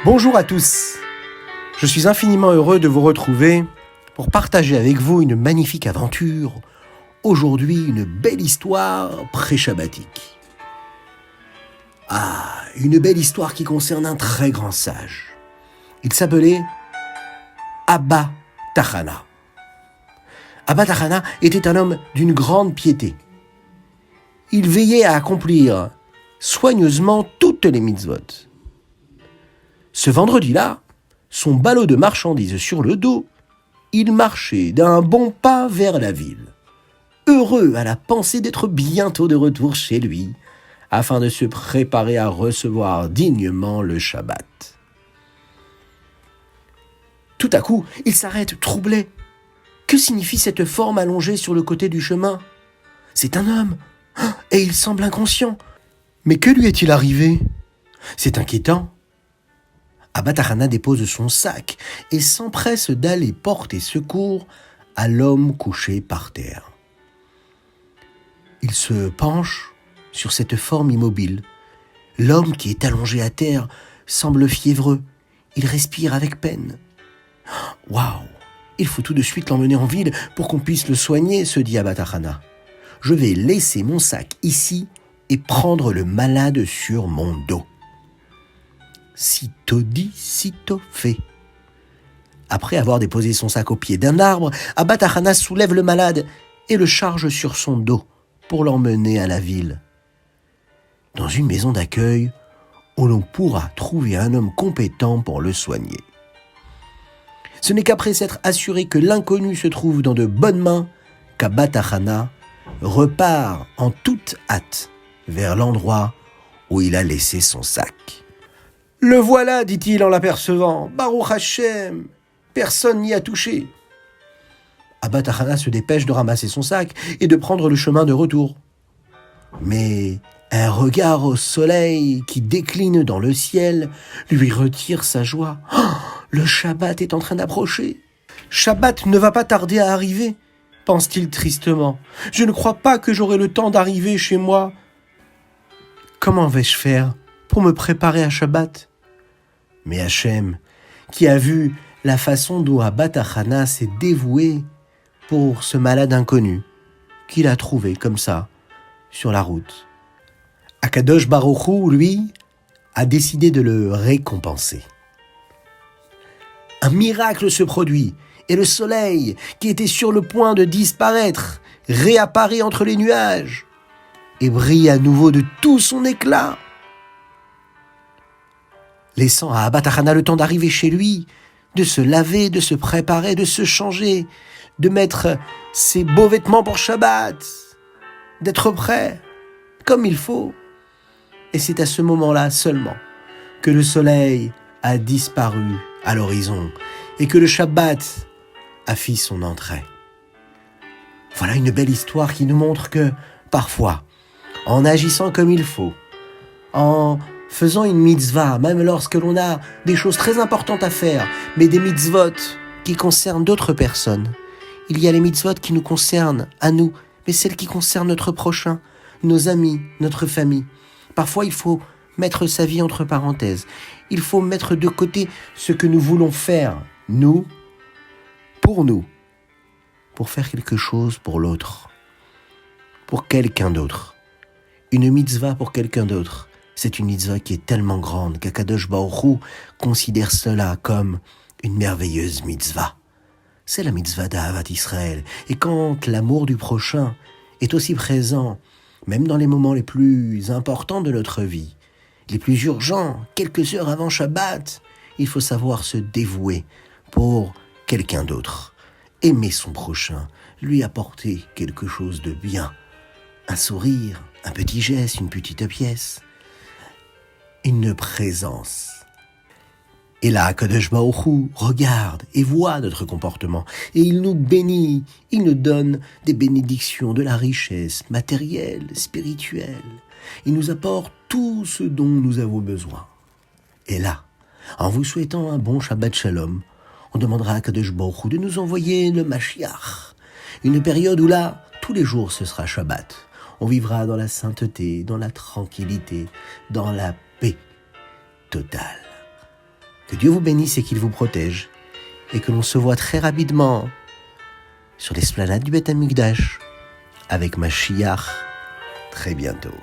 Bonjour à tous, je suis infiniment heureux de vous retrouver pour partager avec vous une magnifique aventure, aujourd'hui une belle histoire pré-shabbatique. Ah, une belle histoire qui concerne un très grand sage. Il s'appelait Abba Tachana. Abba Tachana était un homme d'une grande piété. Il veillait à accomplir soigneusement toutes les mitzvot. Ce vendredi-là, son ballot de marchandises sur le dos, il marchait d'un bon pas vers la ville, heureux à la pensée d'être bientôt de retour chez lui, afin de se préparer à recevoir dignement le Shabbat. Tout à coup, il s'arrête troublé. Que signifie cette forme allongée sur le côté du chemin ? C'est un homme, et il semble inconscient. Mais que lui est-il arrivé ? C'est inquiétant. Abba Tachana dépose son sac et s'empresse d'aller porter secours à l'homme couché par terre. Il se penche sur cette forme immobile. L'homme qui est allongé à terre semble fiévreux. Il respire avec peine. « Waouh ! Il faut tout de suite l'emmener en ville pour qu'on puisse le soigner, se dit Abba Tachana. Je vais laisser mon sac ici et prendre le malade sur mon dos. » Sitôt dit, sitôt fait. Après avoir déposé son sac au pied d'un arbre, Abba Tachana soulève le malade et le charge sur son dos pour l'emmener à la ville. Dans une maison d'accueil où l'on pourra trouver un homme compétent pour le soigner. Ce n'est qu'après s'être assuré que l'inconnu se trouve dans de bonnes mains qu'Abba Tachana repart en toute hâte vers l'endroit où il a laissé son sac. « Le voilà, dit-il en l'apercevant. Baruch Hashem, personne n'y a touché. » Abba Tachana se dépêche de ramasser son sac et de prendre le chemin de retour. Mais un regard au soleil qui décline dans le ciel lui retire sa joie. Oh, le Shabbat est en train d'approcher. Shabbat ne va pas tarder à arriver, pense-t-il tristement. Je ne crois pas que j'aurai le temps d'arriver chez moi. Comment vais-je faire pour me préparer à Shabbat ? Mais Hachem, qui a vu la façon dont Abba Tachana s'est dévoué pour ce malade inconnu, qu'il a trouvé comme ça, sur la route. Akadosh Baruch Hu, lui, a décidé de le récompenser. Un miracle se produit, et le soleil, qui était sur le point de disparaître, réapparaît entre les nuages, et brille à nouveau de tout son éclat, laissant à Abba Tachana le temps d'arriver chez lui, de se laver, de se préparer, de se changer, de mettre ses beaux vêtements pour Shabbat, d'être prêt, comme il faut. Et c'est à ce moment-là seulement que le soleil a disparu à l'horizon et que le Shabbat a fait son entrée. Voilà une belle histoire qui nous montre que, parfois, en agissant comme il faut, en faisant une mitzvah, même lorsque l'on a des choses très importantes à faire, mais des mitzvot qui concernent d'autres personnes. Il y a les mitzvot qui nous concernent, à nous, mais celles qui concernent notre prochain, nos amis, notre famille. Parfois, il faut mettre sa vie entre parenthèses. Il faut mettre de côté ce que nous voulons faire, nous, pour faire quelque chose pour l'autre, pour quelqu'un d'autre. Une mitzvah pour quelqu'un d'autre. C'est une mitzvah qui est tellement grande qu'Akadosh Baruch Hu considère cela comme une merveilleuse mitzvah. C'est la mitzvah d'Ahavat Israël. Et quand l'amour du prochain est aussi présent, même dans les moments les plus importants de notre vie, les plus urgents, quelques heures avant Shabbat, il faut savoir se dévouer pour quelqu'un d'autre. Aimer son prochain, lui apporter quelque chose de bien. Un sourire, un petit geste, une petite pièce. Une présence. Et là, Akadosh Baruch Hu regarde et voit notre comportement. Et il nous bénit, il nous donne des bénédictions, de la richesse matérielle, spirituelle. Il nous apporte tout ce dont nous avons besoin. Et là, en vous souhaitant un bon Shabbat Shalom, on demandera à Akadosh Baruch Hu de nous envoyer le Mashiach. Une période où là, tous les jours ce sera Shabbat. On vivra dans la sainteté, dans la tranquillité, dans la paix totale. Dieu vous bénisse et qu'il vous protège, et que l'on se voit très rapidement sur l'esplanade du Beth Amikdash avec Mashiach très bientôt.